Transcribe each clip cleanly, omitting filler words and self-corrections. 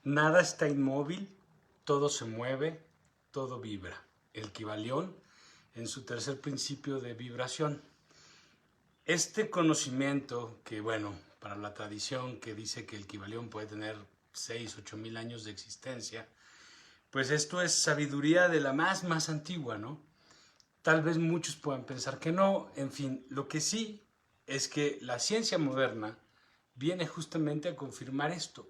Nada está inmóvil, todo se mueve, todo vibra. El Kybalión en su tercer principio de vibración. Este conocimiento que, bueno, para la tradición que dice que el Kybalión puede tener 6.000 a 8.000 años de existencia, pues esto es sabiduría de la más antigua, ¿no? Tal vez muchos puedan pensar que no, en fin, lo que sí es que la ciencia moderna viene justamente a confirmar esto.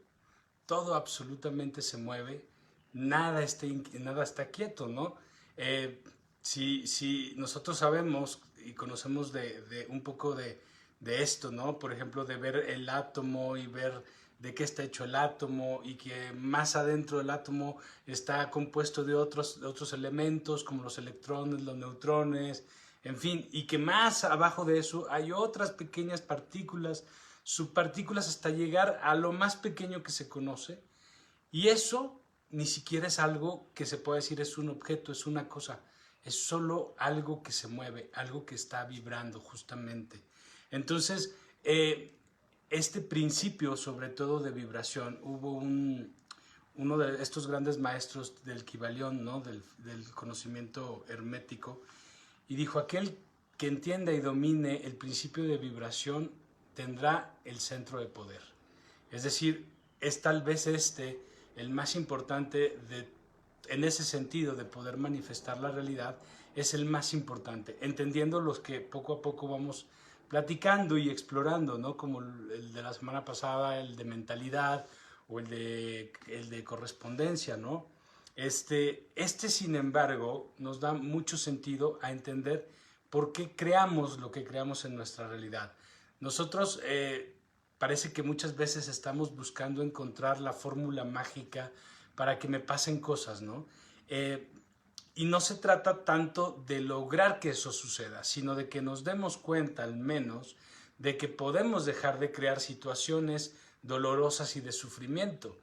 Todo absolutamente se mueve, nada está quieto, ¿no? Eh, si nosotros sabemos y conocemos de un poco de esto, ¿no? Por ejemplo, de ver el átomo y ver de qué está hecho el átomo y que más adentro del átomo está compuesto de otros elementos como los electrones, los neutrones, en fin, y que más abajo de eso hay otras pequeñas partículas, subpartículas hasta llegar a lo más pequeño que se conoce, y eso ni siquiera es algo que se pueda decir es un objeto, es una cosa, es solo algo que se mueve, algo que está vibrando justamente. Entonces, este principio sobre todo de vibración, hubo uno de estos grandes maestros del Kybalión, ¿no? del conocimiento hermético, y dijo, aquel que entienda y domine el principio de vibración tendrá el centro de poder. Es decir, es tal vez el más importante en ese sentido de poder manifestar la realidad, es el más importante, entendiendo los que poco a poco vamos platicando y explorando, ¿no? Como el de la semana pasada, el de mentalidad o el de correspondencia, ¿no? Sin embargo, nos da mucho sentido a entender por qué creamos lo que creamos en nuestra realidad. Nosotros parece que muchas veces estamos buscando encontrar la fórmula mágica para que me pasen cosas, ¿no? Y no se trata tanto de lograr que eso suceda, sino de que nos demos cuenta al menos de que podemos dejar de crear situaciones dolorosas y de sufrimiento.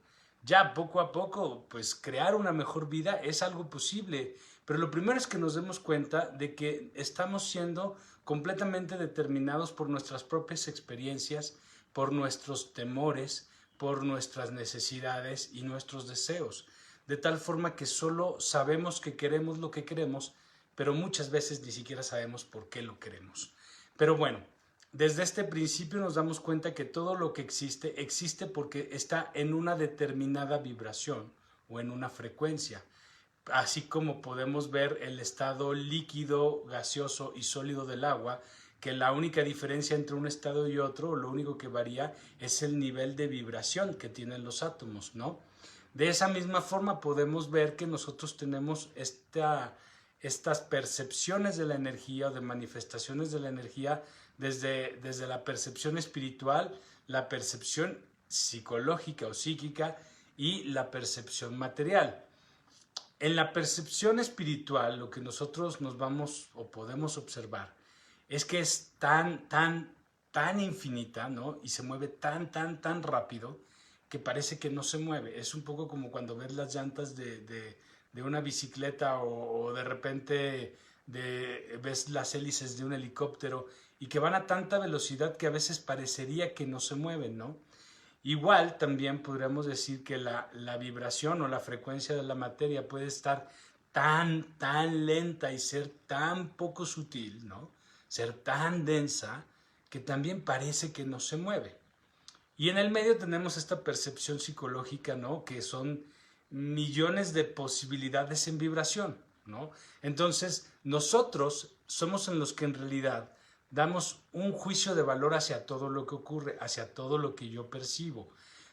Ya poco a poco, pues crear una mejor vida es algo posible, pero lo primero es que nos demos cuenta de que estamos siendo completamente determinados por nuestras propias experiencias, por nuestros temores, por nuestras necesidades y nuestros deseos, de tal forma que solo sabemos que queremos lo que queremos, pero muchas veces ni siquiera sabemos por qué lo queremos. Pero bueno, desde este principio nos damos cuenta que todo lo que existe, existe porque está en una determinada vibración o en una frecuencia. Así como podemos ver el estado líquido, gaseoso y sólido del agua, que la única diferencia entre un estado y otro, lo único que varía, es el nivel de vibración que tienen los átomos, ¿no? De esa misma forma podemos ver que nosotros tenemos estas percepciones de la energía o de manifestaciones de la energía desde la percepción espiritual, la percepción psicológica o psíquica y la percepción material. En la percepción espiritual, lo que nosotros nos vamos o podemos observar es que es tan infinita, ¿no? Y se mueve tan rápido que parece que no se mueve. Es un poco como cuando ves las llantas de una bicicleta o de repente ves las hélices de un helicóptero y que van a tanta velocidad que a veces parecería que no se mueven, ¿no? Igual también podríamos decir que la vibración o la frecuencia de la materia puede estar tan lenta y ser tan poco sutil, ¿no? Ser tan densa que también parece que no se mueve. Y en el medio tenemos esta percepción psicológica, ¿no? Que son millones de posibilidades en vibración, ¿no? Entonces, nosotros somos en los que en realidad damos un juicio de valor hacia todo lo que ocurre, hacia todo lo que yo percibo.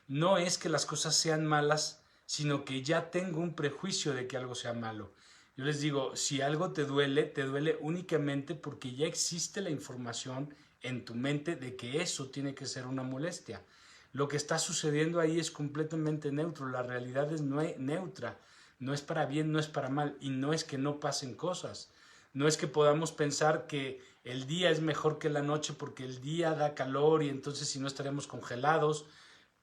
No es que las cosas sean malas, sino que ya tengo un prejuicio de que algo sea malo. Yo les digo, si algo te duele únicamente porque ya existe la información en tu mente de que eso tiene que ser una molestia. Lo que está sucediendo ahí es completamente neutro, la realidad es neutra, no es para bien, no es para mal, y no es que no pasen cosas. No es que podamos pensar que el día es mejor que la noche porque el día da calor y entonces si no estaremos congelados.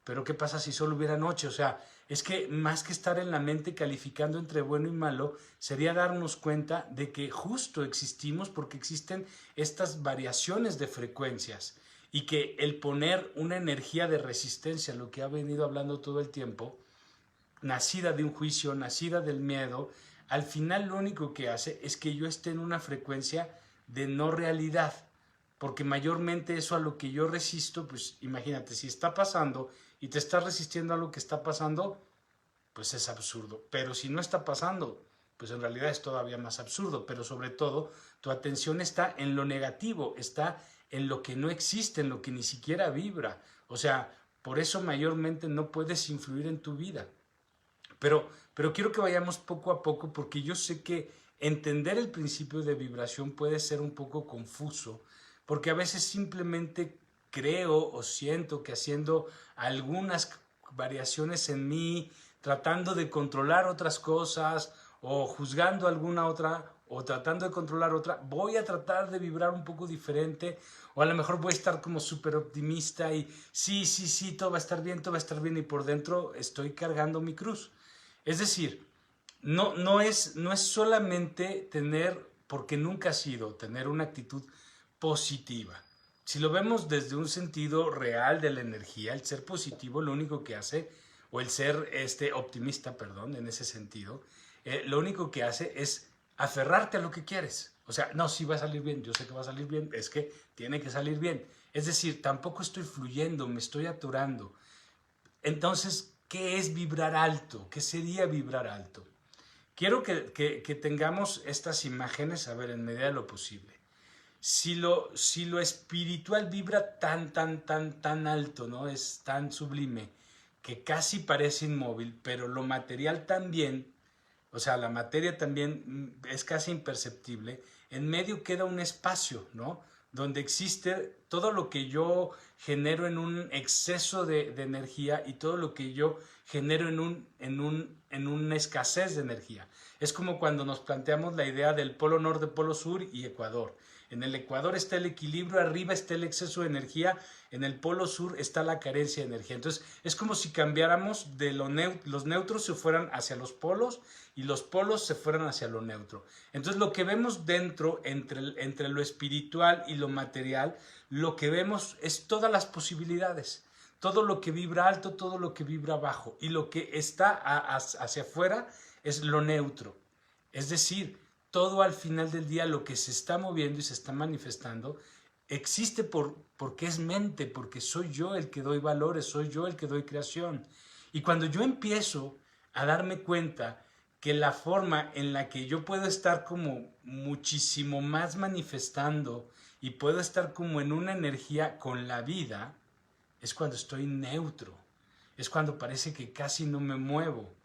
Pero ¿qué pasa si solo hubiera noche? O sea, es que más que estar en la mente calificando entre bueno y malo, sería darnos cuenta de que justo existimos porque existen estas variaciones de frecuencias y que el poner una energía de resistencia, lo que ha venido hablando todo el tiempo, nacida de un juicio, nacida del miedo, al final lo único que hace es que yo esté en una frecuencia de no realidad, porque mayormente eso a lo que yo resisto, pues imagínate, si está pasando y te estás resistiendo a lo que está pasando, pues es absurdo. Pero si no está pasando, pues en realidad es todavía más absurdo. Pero sobre todo, tu atención está en lo negativo, está en lo que no existe, en lo que ni siquiera vibra. O sea, por eso mayormente no puedes influir en tu vida. Pero quiero que vayamos poco a poco, porque yo sé que entender el principio de vibración puede ser un poco confuso, porque a veces simplemente creo o siento que haciendo algunas variaciones en mí, tratando de controlar otras cosas o juzgando alguna otra o tratando de controlar otra, voy a tratar de vibrar un poco diferente, o a lo mejor voy a estar como súper optimista y sí, todo va a estar bien, todo va a estar bien, y por dentro estoy cargando mi cruz. Es decir, no es solamente tener, porque nunca ha sido, tener una actitud positiva. Si lo vemos desde un sentido real de la energía, el ser positivo lo único que hace, o el ser optimista, perdón, en ese sentido, lo único que hace es aferrarte a lo que quieres. O sea, no, sí va a salir bien, yo sé que va a salir bien, es que tiene que salir bien. Es decir, tampoco estoy fluyendo, me estoy aturando. Entonces, ¿qué es vibrar alto? ¿Qué sería vibrar alto? Quiero que tengamos estas imágenes, a ver, en medida de lo posible. Si lo espiritual vibra tan alto, ¿no? Es tan sublime, que casi parece inmóvil, pero lo material también, o sea, la materia también es casi imperceptible. En medio queda un espacio, ¿no? Donde existe todo lo que yo genero en un exceso de energía y todo lo que yo genero en una escasez de energía. Es como cuando nos planteamos la idea del polo norte, polo sur y Ecuador. En el Ecuador está el equilibrio, arriba está el exceso de energía, en el polo sur está la carencia de energía. Entonces es como si cambiáramos de los neutros se fueran hacia los polos y los polos se fueran hacia lo neutro. Entonces lo que vemos dentro, entre lo espiritual y lo material, lo que vemos es todas las posibilidades. Todo lo que vibra alto, todo lo que vibra bajo. Y lo que está hacia afuera es lo neutro. Es decir, todo al final del día, lo que se está moviendo y se está manifestando, existe porque es mente, porque soy yo el que doy valores, soy yo el que doy creación. Y cuando yo empiezo a darme cuenta que la forma en la que yo puedo estar como muchísimo más manifestando y puedo estar como en una energía con la vida, es cuando estoy neutro, es cuando parece que casi no me muevo.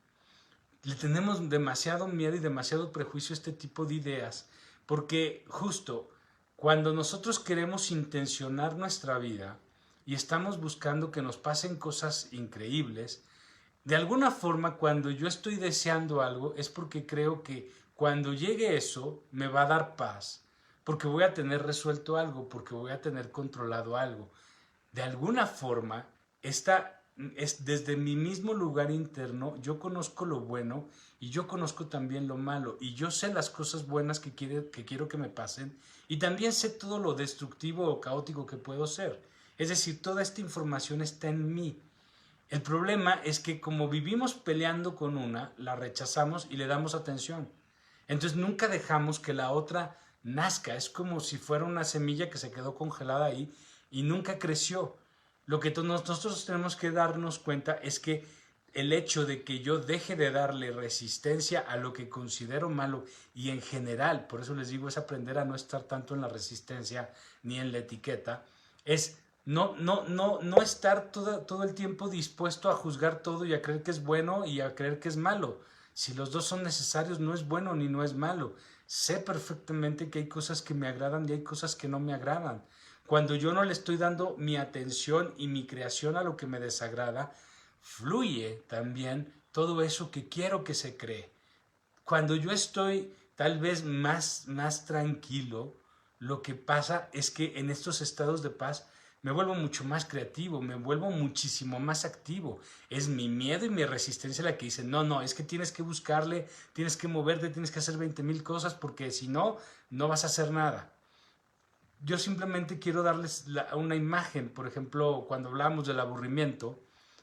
Le tenemos demasiado miedo y demasiado prejuicio a este tipo de ideas, porque justo cuando nosotros queremos intencionar nuestra vida y estamos buscando que nos pasen cosas increíbles, de alguna forma cuando yo estoy deseando algo es porque creo que cuando llegue eso me va a dar paz, porque voy a tener resuelto algo, porque voy a tener controlado algo. De alguna forma, desde mi mismo lugar interno, yo conozco lo bueno y yo conozco también lo malo, y yo sé las cosas buenas que quiero que me pasen, y también sé todo lo destructivo o caótico que puedo ser. Es decir, toda esta información está en mí. El problema es que como vivimos peleando con una, la rechazamos y le damos atención. Entonces nunca dejamos que la otra nazca. Es como si fuera una semilla que se quedó congelada ahí y nunca creció. Lo que nosotros tenemos que darnos cuenta es que el hecho de que yo deje de darle resistencia a lo que considero malo, y en general, por eso les digo, es aprender a no estar tanto en la resistencia ni en la etiqueta, es no estar todo el tiempo dispuesto a juzgar todo y a creer que es bueno y a creer que es malo. Si los dos son necesarios, no es bueno ni no es malo. Sé perfectamente que hay cosas que me agradan y hay cosas que no me agradan. Cuando yo no le estoy dando mi atención y mi creación a lo que me desagrada, fluye también todo eso que quiero que se cree. Cuando yo estoy tal vez más tranquilo, lo que pasa es que en estos estados de paz me vuelvo mucho más creativo, me vuelvo muchísimo más activo. Es mi miedo y mi resistencia la que dice, no, es que tienes que buscarle, tienes que moverte, tienes que hacer 20,000 cosas, porque si no, no vas a hacer nada. Yo simplemente quiero darles una imagen. Por ejemplo, cuando hablamos del aburrimiento,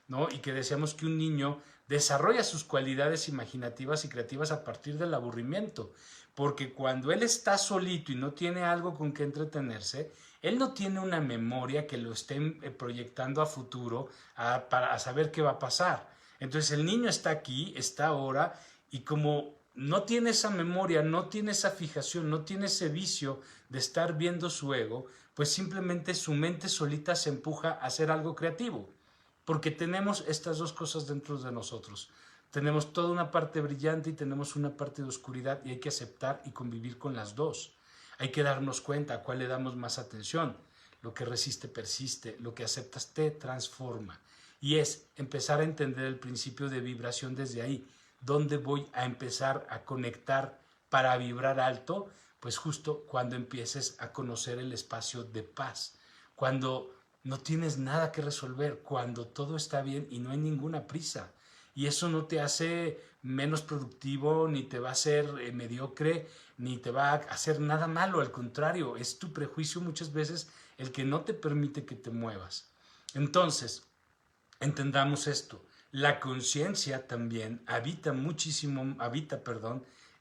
¿no? Y que decíamos que un niño desarrolla sus cualidades imaginativas y creativas a partir del aburrimiento, porque cuando él está solito y no tiene algo con que entretenerse, él no tiene una memoria que lo esté proyectando a futuro para saber qué va a pasar. Entonces el niño está aquí, está ahora, y como no tiene esa memoria, no tiene esa fijación, no tiene ese vicio de estar viendo su ego, pues simplemente su mente solita se empuja a hacer algo creativo, porque tenemos estas dos cosas dentro de nosotros. Tenemos toda una parte brillante y tenemos una parte de oscuridad, y hay que aceptar y convivir con las dos. Hay que darnos cuenta a cuál le damos más atención. Lo que resiste persiste, lo que aceptas te transforma. Y es empezar a entender el principio de vibración desde ahí. ¿Dónde voy a empezar a conectar para vibrar alto? Pues justo cuando empieces a conocer el espacio de paz, cuando no tienes nada que resolver, cuando todo está bien y no hay ninguna prisa. Y eso no te hace menos productivo, ni te va a hacer mediocre, ni te va a hacer nada malo. Al contrario, es tu prejuicio muchas veces el que no te permite que te muevas. Entonces, entendamos esto. La conciencia también habita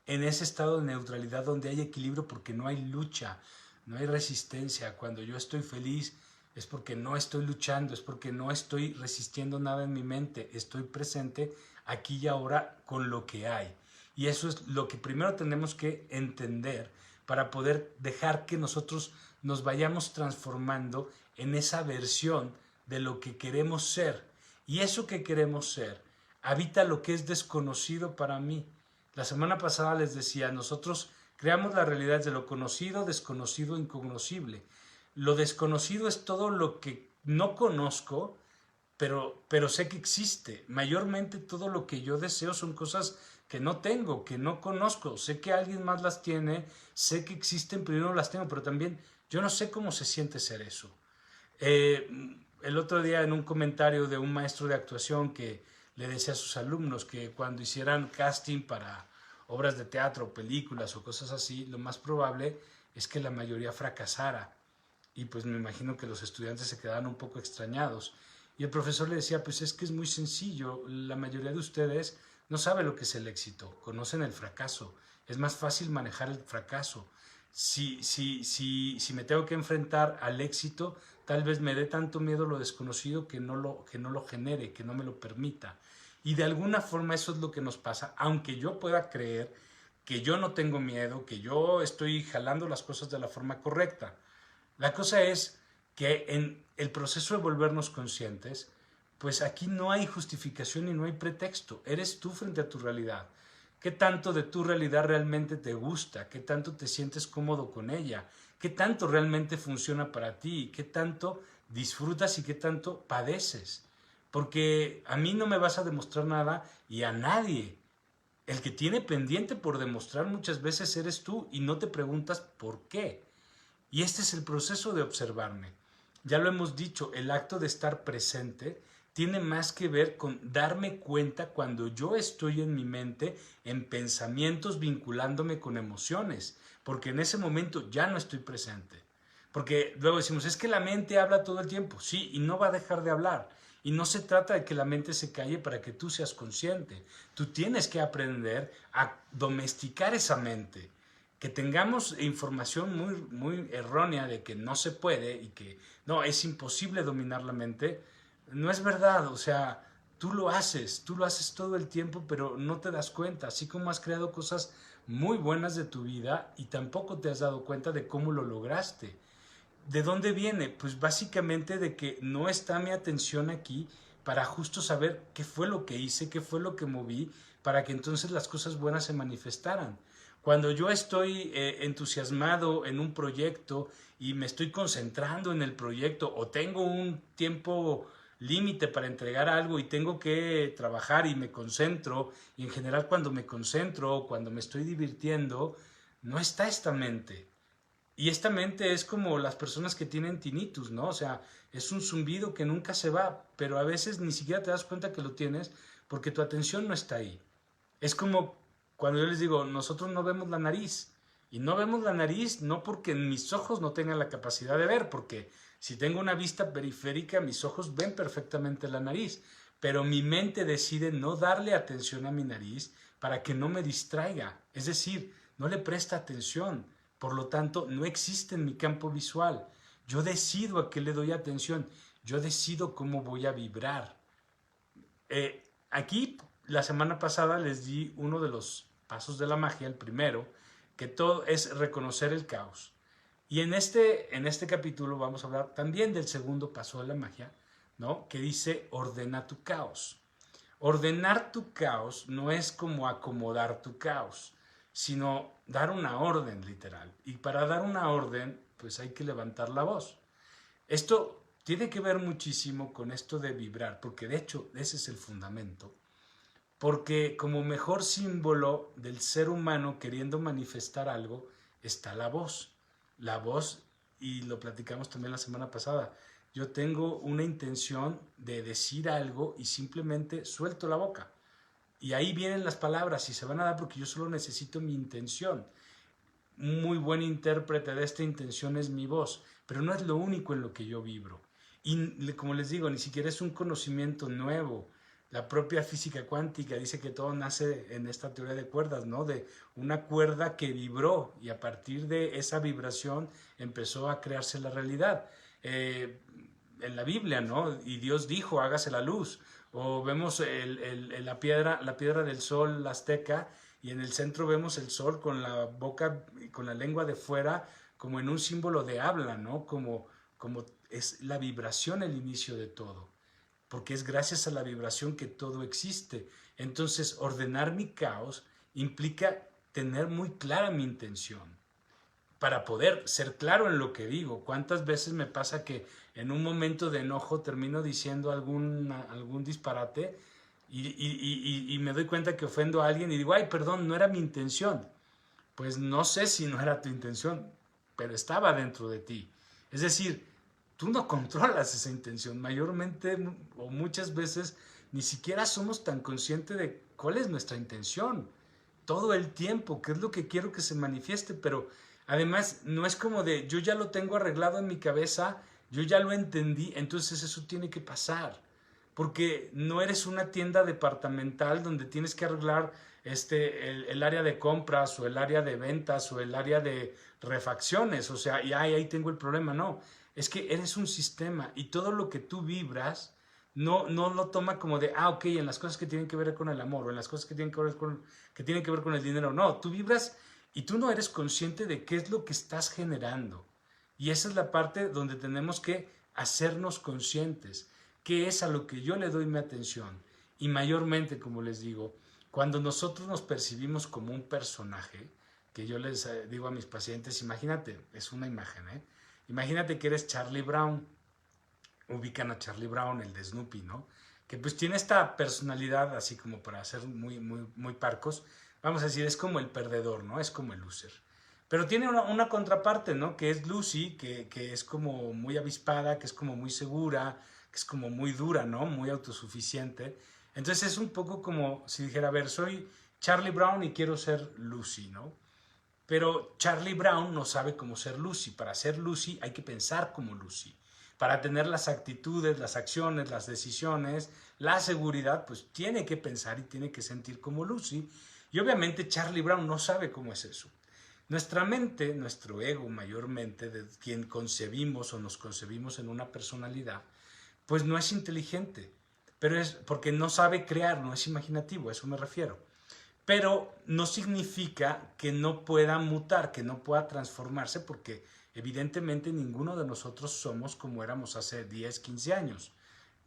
en ese estado de neutralidad donde hay equilibrio, porque no hay lucha, no hay resistencia. Cuando yo estoy feliz es porque no estoy luchando, es porque no estoy resistiendo nada en mi mente, estoy presente aquí y ahora con lo que hay. Y eso es lo que primero tenemos que entender para poder dejar que nosotros nos vayamos transformando en esa versión de lo que queremos ser. Y eso que queremos ser habita lo que es desconocido para mí. La semana pasada les decía, nosotros creamos la realidad de lo conocido, desconocido, incognoscible. Lo desconocido es todo lo que no conozco, pero sé que existe. Mayormente todo lo que yo deseo son cosas que no tengo, que no conozco. Sé que alguien más las tiene, sé que existen, pero yo no las tengo. Pero también yo no sé cómo se siente ser eso. El otro día en un comentario de un maestro de actuación que le decía a sus alumnos que cuando hicieran casting para obras de teatro, películas o cosas así, lo más probable es que la mayoría fracasara. Y pues me imagino que los estudiantes se quedaban un poco extrañados. Y el profesor le decía, pues es que es muy sencillo, la mayoría de ustedes no sabe lo que es el éxito, conocen el fracaso, es más fácil manejar el fracaso. Si me tengo que enfrentar al éxito, tal vez me dé tanto miedo lo desconocido que no lo genere, que no me lo permita. Y de alguna forma eso es lo que nos pasa, aunque yo pueda creer que yo no tengo miedo, que yo estoy jalando las cosas de la forma correcta. La cosa es que en el proceso de volvernos conscientes, pues aquí no hay justificación y no hay pretexto. Eres tú frente a tu realidad. ¿Qué tanto de tu realidad realmente te gusta? ¿Qué tanto te sientes cómodo con ella? ¿Qué tanto realmente funciona para ti? ¿Qué tanto disfrutas y qué tanto padeces? Porque a mí no me vas a demostrar nada y a nadie. El que tiene pendiente por demostrar muchas veces eres tú y no te preguntas por qué. Y este es el proceso de observarme. Ya lo hemos dicho, el acto de estar presente tiene más que ver con darme cuenta cuando yo estoy en mi mente, en pensamientos vinculándome con emociones, porque en ese momento ya no estoy presente. Porque luego decimos, es que la mente habla todo el tiempo, sí, y no va a dejar de hablar. Y no se trata de que la mente se calle para que tú seas consciente. Tú tienes que aprender a domesticar esa mente. Que tengamos información muy errónea de que no se puede y que no, es imposible dominar la mente, no es verdad. O sea, tú lo haces todo el tiempo, pero no te das cuenta, así como has creado cosas muy buenas de tu vida y tampoco te has dado cuenta de cómo lo lograste. ¿De dónde viene? Pues básicamente de que no está mi atención aquí para justo saber qué fue lo que hice, qué fue lo que moví, para que entonces las cosas buenas se manifestaran. Cuando yo estoy entusiasmado en un proyecto y me estoy concentrando en el proyecto o tengo un tiempo límite para entregar algo y tengo que trabajar y me concentro, y en general cuando me concentro, cuando me estoy divirtiendo, no está esta mente. Y esta mente es como las personas que tienen tinnitus, ¿no? O sea, es un zumbido que nunca se va, pero a veces ni siquiera te das cuenta que lo tienes porque tu atención no está ahí. Es como cuando yo les digo, nosotros no vemos la nariz. Y no vemos la nariz no porque mis ojos no tengan la capacidad de ver, porque si tengo una vista periférica, mis ojos ven perfectamente la nariz. pero mi mente decide no darle atención a mi nariz para que no me distraiga. Es decir, no le presta atención. Por lo tanto, no existe en mi campo visual. Yo decido a qué le doy atención. Yo decido cómo voy a vibrar. Aquí, la semana pasada les di uno de los pasos de la magia, el primero, que todo es reconocer el caos. Y en este capítulo vamos a hablar también del segundo paso de la magia, ¿no? Que dice ordena tu caos. Ordenar tu caos no es como acomodar tu caos, sino dar una orden literal. Y para dar una orden, pues hay que levantar la voz. Esto tiene que ver muchísimo con esto de vibrar, porque de hecho ese es el fundamento. Porque como mejor símbolo del ser humano queriendo manifestar algo está la voz. La voz, y lo platicamos también la semana pasada, yo tengo una intención de decir algo y simplemente suelto la boca. Y ahí vienen las palabras y se van a dar porque yo solo necesito mi intención. Un muy buen intérprete de esta intención es mi voz, pero no es lo único en lo que yo vibro. Y como les digo, ni siquiera es un conocimiento nuevo. La propia física cuántica dice que todo nace en esta teoría de cuerdas, ¿no? De una cuerda que vibró y a partir de esa vibración empezó a crearse la realidad. En la Biblia, ¿no? Y Dios dijo, hágase la luz. O vemos la piedra del sol azteca y en el centro vemos el sol con la boca, con la lengua de fuera, como en un símbolo de habla, ¿no? Como es la vibración el inicio de todo, porque es gracias a la vibración que todo existe. Entonces, ordenar mi caos implica tener muy clara mi intención para poder ser claro en lo que digo. ¿Cuántas veces me pasa que en un momento de enojo termino diciendo algún disparate y me doy cuenta que ofendo a alguien y digo, ay, perdón, no era mi intención? Pues no sé si no era tu intención, pero estaba dentro de ti. Es decir, tú no controlas esa intención. Mayormente o muchas veces ni siquiera somos tan conscientes de cuál es nuestra intención todo el tiempo, qué es lo que quiero que se manifieste, pero además no es como de yo ya lo tengo arreglado en mi cabeza, yo ya lo entendí, entonces eso tiene que pasar, porque no eres una tienda departamental donde tienes que arreglar el área de compras o el área de ventas o el área de refacciones, o sea, y ahí tengo el problema, no, es que eres un sistema y todo lo que tú vibras no lo toma como de, ok, en las cosas que tienen que ver con el amor o en las cosas que tienen que ver con el dinero. No, tú vibras y tú no eres consciente de qué es lo que estás generando. Y esa es la parte donde tenemos que hacernos conscientes, qué es a lo que yo le doy mi atención. Y mayormente, como les digo, cuando nosotros nos percibimos como un personaje, que yo les digo a mis pacientes, imagínate, es una imagen, imagínate que eres Charlie Brown. Ubican a Charlie Brown, el de Snoopy, ¿no? Que pues tiene esta personalidad así como para ser muy parcos. Vamos a decir, es como el perdedor, ¿no? Es como el loser. Pero tiene una contraparte, ¿no? Que es Lucy, que es como muy avispada, que es como muy segura, que es como muy dura, ¿no? Muy autosuficiente. Entonces es un poco como si dijera, a ver, soy Charlie Brown y quiero ser Lucy, ¿no? Pero Charlie Brown no sabe cómo ser Lucy. Para ser Lucy hay que pensar como Lucy. Para tener las actitudes, las acciones, las decisiones, la seguridad, pues tiene que pensar y tiene que sentir como Lucy. Y obviamente Charlie Brown no sabe cómo es eso. Nuestra mente, nuestro ego mayormente, de quien concebimos o nos concebimos en una personalidad, pues no es inteligente, pero es porque no sabe crear, no es imaginativo, a eso me refiero. Pero no significa que no pueda mutar, que no pueda transformarse, porque evidentemente ninguno de nosotros somos como éramos hace 10, 15 años.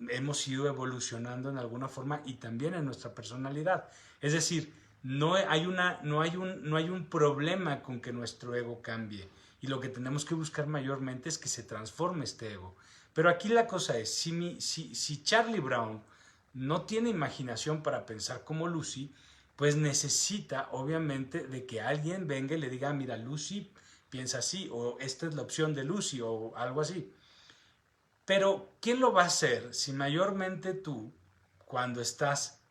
Hemos ido evolucionando en alguna forma y también en nuestra personalidad. Es decir, no hay un problema con que nuestro ego cambie. Y lo que tenemos que buscar mayormente es que se transforme este ego. Pero aquí la cosa es, si Charlie Brown no tiene imaginación para pensar como Lucy, pues necesita obviamente de que alguien venga y le diga, mira, Lucy piensa así, o esta es la opción de Lucy, o algo así. Pero, ¿quién lo va a hacer si mayormente tú, cuando estás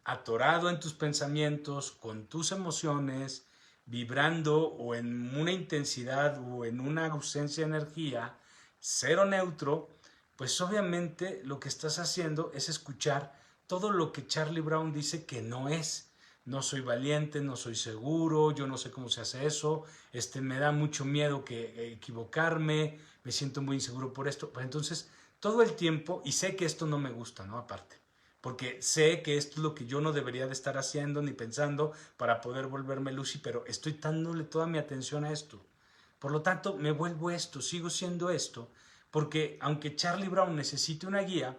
atorado en tus pensamientos, con tus emociones, vibrando o en una intensidad o en una ausencia de energía, cero neutro, pues obviamente lo que estás haciendo es escuchar todo lo que Charlie Brown dice que no es. No soy valiente, no soy seguro, yo no sé cómo se hace eso, me da mucho miedo que equivocarme, me siento muy inseguro por esto. Pues entonces, todo el tiempo, y sé que esto no me gusta, ¿no? Aparte, porque sé que esto es lo que yo no debería de estar haciendo ni pensando para poder volverme Lucy, pero estoy dándole toda mi atención a esto. Por lo tanto, me vuelvo esto, sigo siendo esto, porque aunque Charlie Brown necesite una guía,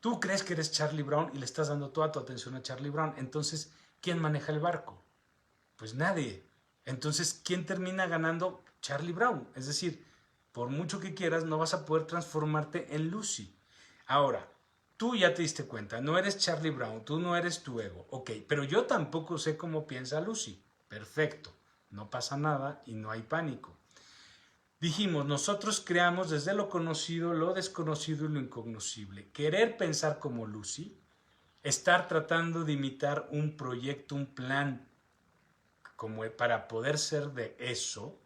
tú crees que eres Charlie Brown y le estás dando toda tu atención a Charlie Brown. Entonces, ¿quién maneja el barco? Pues nadie. Entonces, ¿quién termina ganando? Charlie Brown. Es decir, por mucho que quieras, no vas a poder transformarte en Lucy. Ahora, tú ya te diste cuenta, no eres Charlie Brown, tú no eres tu ego. Ok, pero yo tampoco sé cómo piensa Lucy. Perfecto, no pasa nada y no hay pánico. Dijimos, nosotros creamos desde lo conocido, lo desconocido y lo incognoscible. Querer pensar como Lucy, estar tratando de imitar un proyecto, un plan como para poder ser de eso,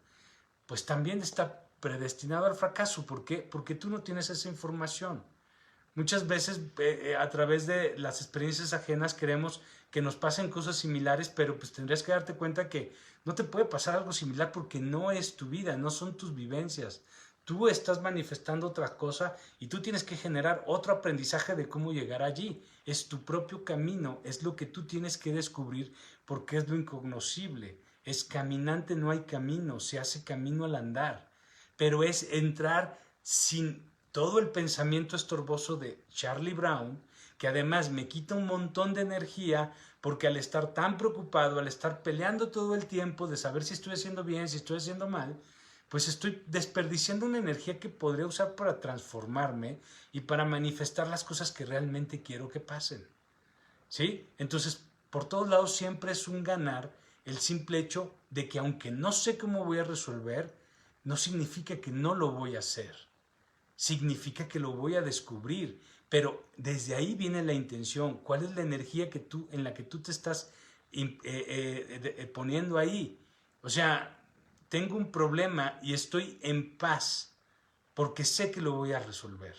pues también está predestinado al fracaso. ¿Por qué? Porque tú no tienes esa información. Muchas veces a través de las experiencias ajenas queremos que nos pasen cosas similares, pero pues tendrías que darte cuenta que no te puede pasar algo similar porque no es tu vida, no son tus vivencias. Tú estás manifestando otra cosa y tú tienes que generar otro aprendizaje de cómo llegar allí. Es tu propio camino, es lo que tú tienes que descubrir porque es lo incognoscible. Es caminante, no hay camino, se hace camino al andar. Pero es entrar sin todo el pensamiento estorboso de Charlie Brown, que además me quita un montón de energía porque al estar tan preocupado, al estar peleando todo el tiempo de saber si estoy haciendo bien, si estoy haciendo mal, pues estoy desperdiciando una energía que podría usar para transformarme y para manifestar las cosas que realmente quiero que pasen. ¿Sí? Entonces, por todos lados siempre es un ganar el simple hecho de que aunque no sé cómo voy a resolver, no significa que no lo voy a hacer. Significa que lo voy a descubrir, pero desde ahí viene la intención. ¿Cuál es la energía en la que tú te estás poniendo ahí? O sea, tengo un problema y estoy en paz porque sé que lo voy a resolver.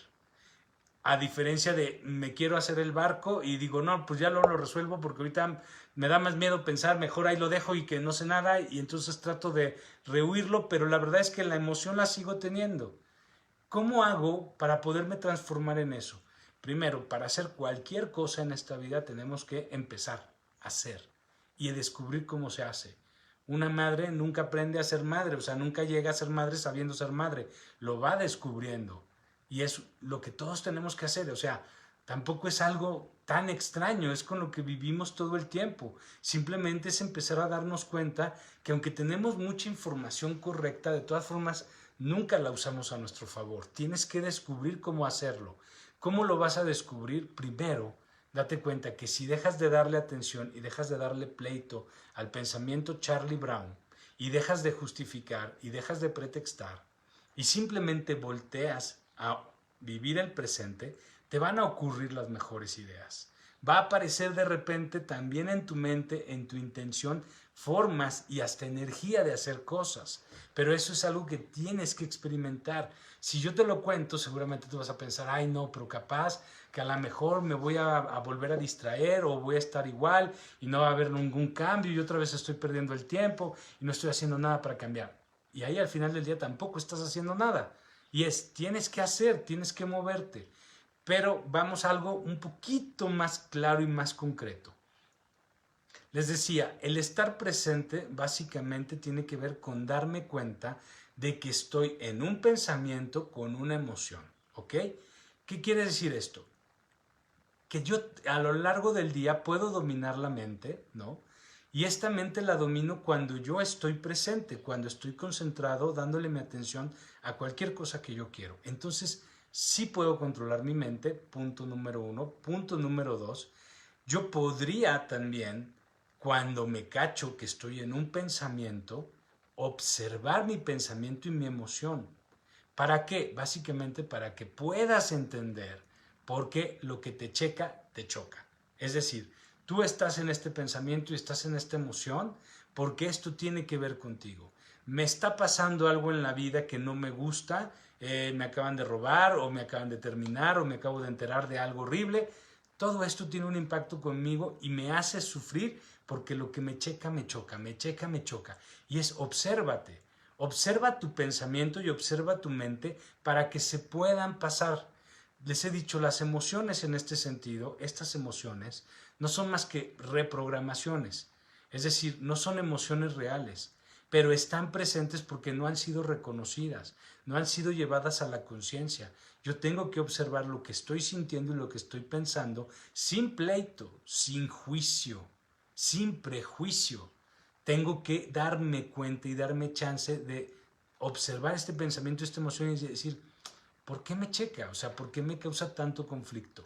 A diferencia de me quiero hacer el barco y digo, no, pues ya lo resuelvo porque ahorita me da más miedo pensar, mejor ahí lo dejo y que no sé nada y entonces trato de rehuirlo, pero la verdad es que la emoción la sigo teniendo. ¿Cómo hago para poderme transformar en eso? Primero, para hacer cualquier cosa en esta vida tenemos que empezar a hacer y a descubrir cómo se hace. Una madre nunca aprende a ser madre, o sea, nunca llega a ser madre sabiendo ser madre, lo va descubriendo. Y es lo que todos tenemos que hacer, o sea, tampoco es algo tan extraño, es con lo que vivimos todo el tiempo. Simplemente es empezar a darnos cuenta que aunque tenemos mucha información correcta, de todas formas, nunca la usamos a nuestro favor. Tienes que descubrir cómo hacerlo. ¿Cómo lo vas a descubrir? Primero, date cuenta que si dejas de darle atención y dejas de darle pleito al pensamiento Charlie Brown y dejas de justificar y dejas de pretextar y simplemente volteas a vivir el presente, te van a ocurrir las mejores ideas. Va a aparecer de repente también en tu mente, en tu intención, formas y hasta energía de hacer cosas. Pero eso es algo que tienes que experimentar. Si yo te lo cuento, seguramente tú vas a pensar, ay no, pero capaz que a lo mejor me voy a volver a distraer o voy a estar igual y no va a haber ningún cambio y otra vez estoy perdiendo el tiempo y no estoy haciendo nada para cambiar. Y ahí al final del día tampoco estás haciendo nada. Y tienes que hacer, tienes que moverte. Pero vamos a algo un poquito más claro y más concreto. Les decía, el estar presente básicamente tiene que ver con darme cuenta de que estoy en un pensamiento con una emoción, ¿ok? ¿Qué quiere decir esto? Que yo a lo largo del día puedo dominar la mente, ¿no? Y esta mente la domino cuando yo estoy presente, cuando estoy concentrado, dándole mi atención a cualquier cosa que yo quiero. Entonces, sí puedo controlar mi mente, punto número 1. Punto número 2, yo podría también, cuando me cacho que estoy en un pensamiento, observar mi pensamiento y mi emoción. ¿Para qué? Básicamente para que puedas entender por qué lo que te checa, te choca. Es decir, tú estás en este pensamiento y estás en esta emoción porque esto tiene que ver contigo. Me está pasando algo en la vida que no me gusta, me acaban de robar o me acaban de terminar o me acabo de enterar de algo horrible. todo esto tiene un impacto conmigo y me hace sufrir porque lo que me checa, me choca, me checa, me choca. Y es obsérvate, observa tu pensamiento y observa tu mente para que se puedan pasar. Les he dicho, las emociones en este sentido, estas emociones, no son más que reprogramaciones. Es decir, no son emociones reales, pero están presentes porque no han sido reconocidas, no han sido llevadas a la conciencia. Yo tengo que observar lo que estoy sintiendo y lo que estoy pensando sin pleito, sin juicio, sin prejuicio. Tengo que darme cuenta y darme chance de observar este pensamiento, esta emoción y decir, ¿por qué me checa? O sea, ¿por qué me causa tanto conflicto?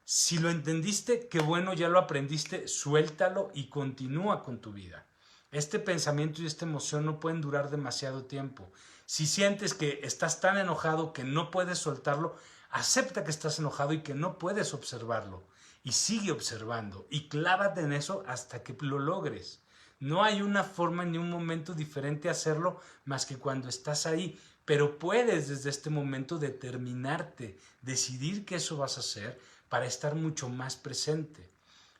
Si lo entendiste, qué bueno, ya lo aprendiste, suéltalo y continúa con tu vida. Este pensamiento y esta emoción no pueden durar demasiado tiempo. Si sientes que estás tan enojado que no puedes soltarlo, acepta que estás enojado y que no puedes observarlo. Y sigue observando y clávate en eso hasta que lo logres. No hay una forma ni un momento diferente a hacerlo más que cuando estás ahí. Pero puedes desde este momento determinarte, decidir que eso vas a hacer para estar mucho más presente.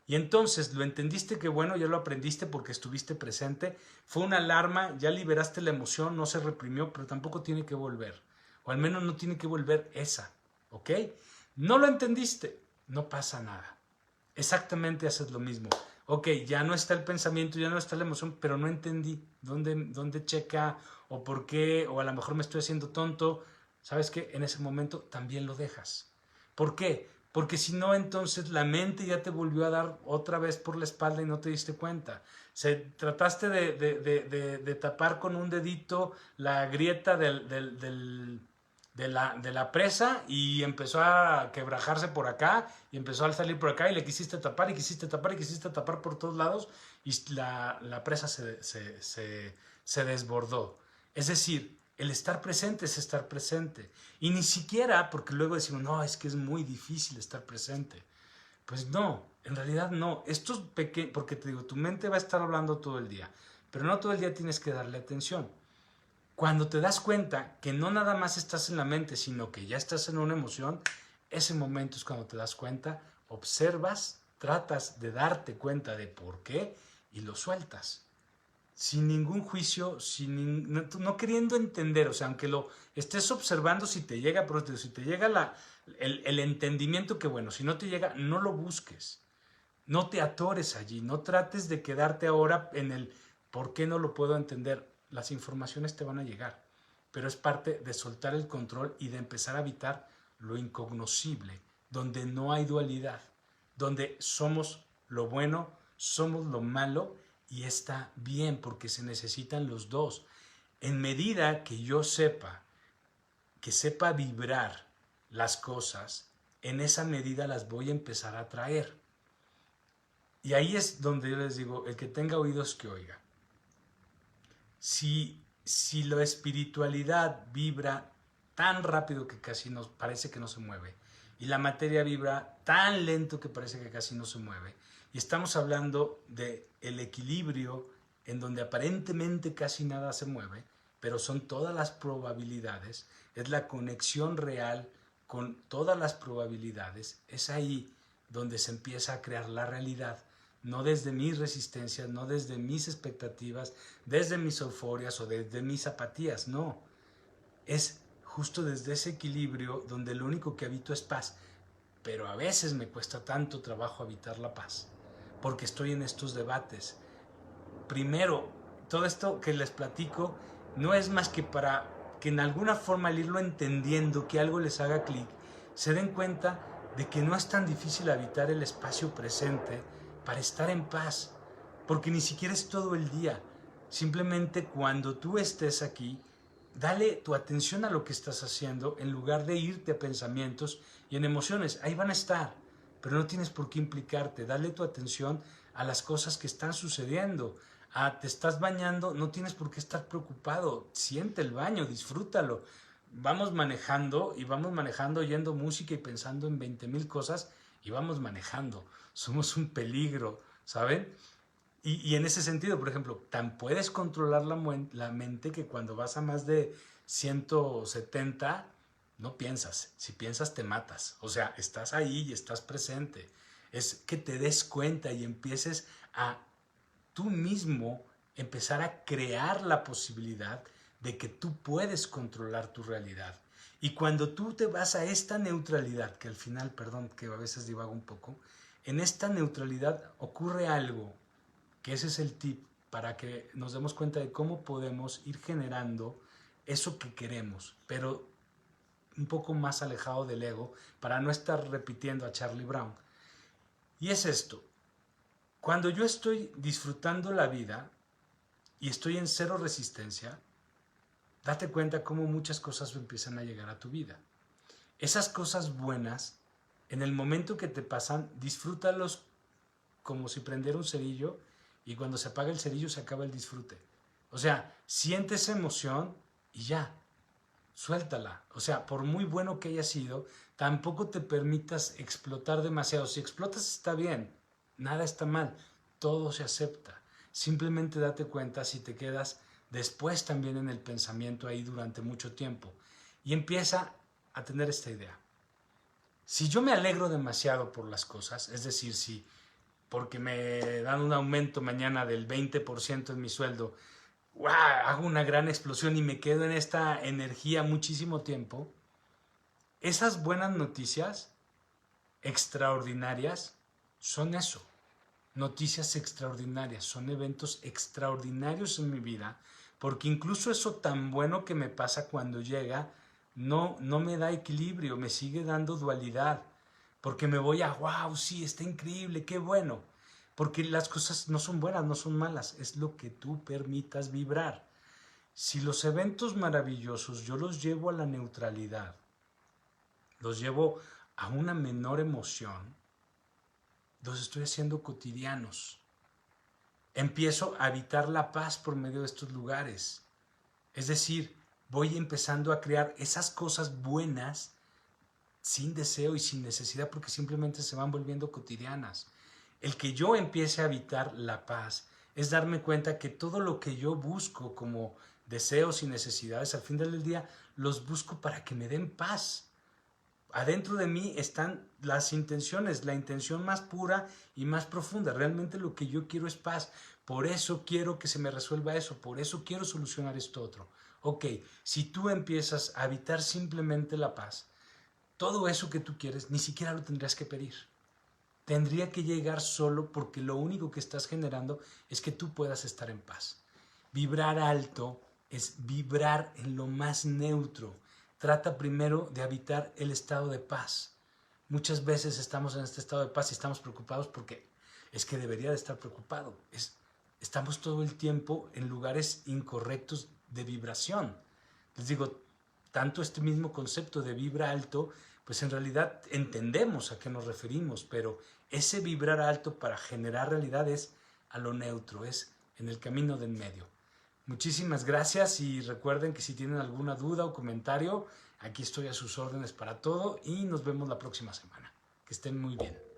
Y entonces lo entendiste, que bueno, ya lo aprendiste porque estuviste presente, fue una alarma, ya liberaste la emoción, no se reprimió, pero tampoco tiene que volver, o al menos no tiene que volver esa, ¿ok? No lo entendiste, no pasa nada, exactamente haces lo mismo. Ok, ya no está el pensamiento, ya no está la emoción, pero no entendí dónde checa o por qué, o a lo mejor me estoy haciendo tonto. ¿Sabes qué? En ese momento también lo dejas. ¿Por qué? Porque si no, entonces la mente ya te volvió a dar otra vez por la espalda y no te diste cuenta. Trataste de tapar con un dedito la grieta de la presa y empezó a quebrajarse por acá y empezó a salir por acá y le quisiste tapar y quisiste tapar y quisiste tapar por todos lados y la presa se desbordó. Es decir, el estar presente es estar presente. Y ni siquiera, porque luego decimos, no, es que es muy difícil estar presente. Pues no, en realidad no. Esto es pequeño, porque te digo, tu mente va a estar hablando todo el día, pero no todo el día tienes que darle atención. Cuando te das cuenta que no nada más estás en la mente, sino que ya estás en una emoción, ese momento es cuando te das cuenta, observas, tratas de darte cuenta de por qué y lo sueltas. Sin ningún juicio, no queriendo entender, o sea, aunque lo estés observando, si te llega, pero si te llega el entendimiento, que bueno, si no te llega, no lo busques, no te atores allí, no trates de quedarte ahora en el por qué no lo puedo entender. Las informaciones te van a llegar, pero es parte de soltar el control y de empezar a habitar lo incognoscible, donde no hay dualidad, donde somos lo bueno, somos lo malo y está bien porque se necesitan los dos. En medida que yo sepa vibrar las cosas, en esa medida las voy a empezar a traer. Y ahí es donde yo les digo, el que tenga oídos que oiga. Si la espiritualidad vibra tan rápido que casi nos parece que no se mueve, y la materia vibra tan lento que parece que casi no se mueve, y estamos hablando de el equilibrio en donde aparentemente casi nada se mueve, pero son todas las probabilidades, es la conexión real con todas las probabilidades, es ahí donde se empieza a crear la realidad, no desde mis resistencias, no desde mis expectativas, desde mis euforias o desde mis apatías, no. Es justo desde ese equilibrio donde lo único que habito es paz. Pero a veces me cuesta tanto trabajo habitar la paz, porque estoy en estos debates. Primero, todo esto que les platico no es más que para que en alguna forma al irlo entendiendo, que algo les haga clic, se den cuenta de que no es tan difícil habitar el espacio presente para estar en paz, porque ni siquiera es todo el día. Simplemente cuando tú estés aquí, dale tu atención a lo que estás haciendo en lugar de irte a pensamientos y en emociones. Ahí van a estar, pero no tienes por qué implicarte. Dale tu atención a las cosas que están sucediendo. Te estás bañando, no tienes por qué estar preocupado. Siente el baño, disfrútalo. Vamos manejando oyendo música y pensando en 20,000 cosas y vamos manejando. Somos un peligro, ¿saben? Y en ese sentido, por ejemplo, tan puedes controlar la mente que cuando vas a más de 170, no piensas. Si piensas, te matas. O sea, estás ahí y estás presente. es que te des cuenta y empieces a tú mismo empezar a crear la posibilidad de que tú puedes controlar tu realidad. Y cuando tú te vas a esta neutralidad, que al final, perdón, que a veces divago un poco, en esta neutralidad ocurre algo, que ese es el tip para que nos demos cuenta de cómo podemos ir generando eso que queremos, pero un poco más alejado del ego, para no estar repitiendo a Charlie Brown. Y es esto: cuando yo estoy disfrutando la vida y estoy en cero resistencia, date cuenta cómo muchas cosas empiezan a llegar a tu vida. Esas cosas buenas, en el momento que te pasan, disfrútalos como si prendiera un cerillo, y cuando se apaga el cerillo se acaba el disfrute. O sea, siente esa emoción y ya, suéltala. O sea, por muy bueno que haya sido, tampoco te permitas explotar demasiado. Si explotas está bien, nada está mal, todo se acepta. Simplemente date cuenta si te quedas después también en el pensamiento ahí durante mucho tiempo. Y empieza a tener esta idea. Si yo me alegro demasiado por las cosas, es decir, si porque me dan un aumento mañana del 20% en mi sueldo, ¡wow!, hago una gran explosión y me quedo en esta energía muchísimo tiempo, esas buenas noticias extraordinarias son eso. Noticias extraordinarias, son eventos extraordinarios en mi vida, porque incluso eso tan bueno que me pasa cuando llega, no me da equilibrio, me sigue dando dualidad, porque me voy a, wow, sí, está increíble, qué bueno, porque las cosas no son buenas, no son malas, es lo que tú permitas vibrar. Si los eventos maravillosos yo los llevo a la neutralidad, los llevo a una menor emoción, los estoy haciendo cotidianos. Empiezo a habitar la paz por medio de estos lugares. Es decir, voy empezando a crear esas cosas buenas sin deseo y sin necesidad, porque simplemente se van volviendo cotidianas. El que yo empiece a habitar la paz es darme cuenta que todo lo que yo busco como deseos y necesidades, al final del día los busco para que me den paz. Adentro de mí están las intenciones, la intención más pura y más profunda. Realmente lo que yo quiero es paz. Por eso quiero que se me resuelva eso. Por eso quiero solucionar esto otro. Ok, si tú empiezas a habitar simplemente la paz, todo eso que tú quieres ni siquiera lo tendrías que pedir. Tendría que llegar solo, porque lo único que estás generando es que tú puedas estar en paz. Vibrar alto es vibrar en lo más neutro. Trata primero de habitar el estado de paz. Muchas veces estamos en este estado de paz y estamos preocupados porque es que debería de estar preocupado. Estamos todo el tiempo en lugares incorrectos de vibración. Les digo, tanto este mismo concepto de vibra alto, pues en realidad entendemos a qué nos referimos, pero ese vibrar alto para generar realidad es a lo neutro, es en el camino del medio. Muchísimas gracias y recuerden que si tienen alguna duda o comentario, aquí estoy a sus órdenes para todo y nos vemos la próxima semana. Que estén muy bien.